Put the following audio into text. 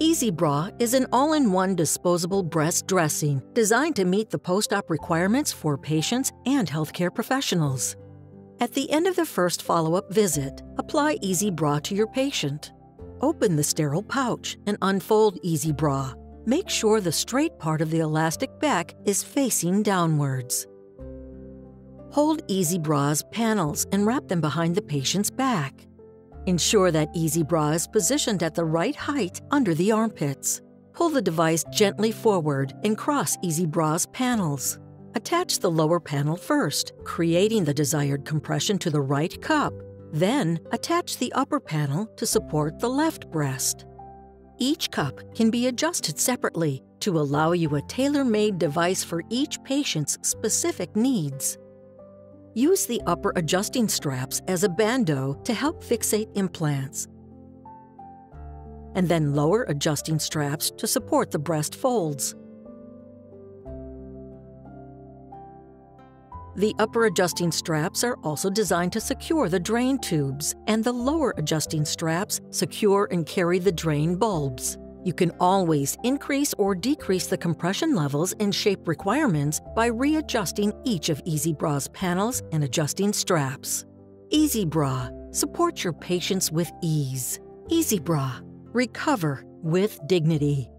EZbra is an all-in-one disposable breast dressing designed to meet the post-op requirements for patients and healthcare professionals. At the end of the first follow-up visit, apply EZbra to your patient. Open the sterile pouch and unfold EZbra. Make sure the straight part of the elastic back is facing downwards. Hold EZbra's panels and wrap them behind the patient's back. Ensure that EZbra is positioned at the right height under the armpits. Pull the device gently forward and cross EZbra's panels. Attach the lower panel first, creating the desired compression to the right cup. Then, attach the upper panel to support the left breast. Each cup can be adjusted separately to allow you a tailor-made device for each patient's specific needs. Use the upper adjusting straps as a bandeau to help fixate implants, and then lower adjusting straps to support the breast folds. The upper adjusting straps are also designed to secure the drain tubes, and the lower adjusting straps secure and carry the drain bulbs. You can always increase or decrease the compression levels and shape requirements by readjusting each of EZbra's panels and adjusting straps. EZbra, support your patients with ease. EZbra, recover with dignity.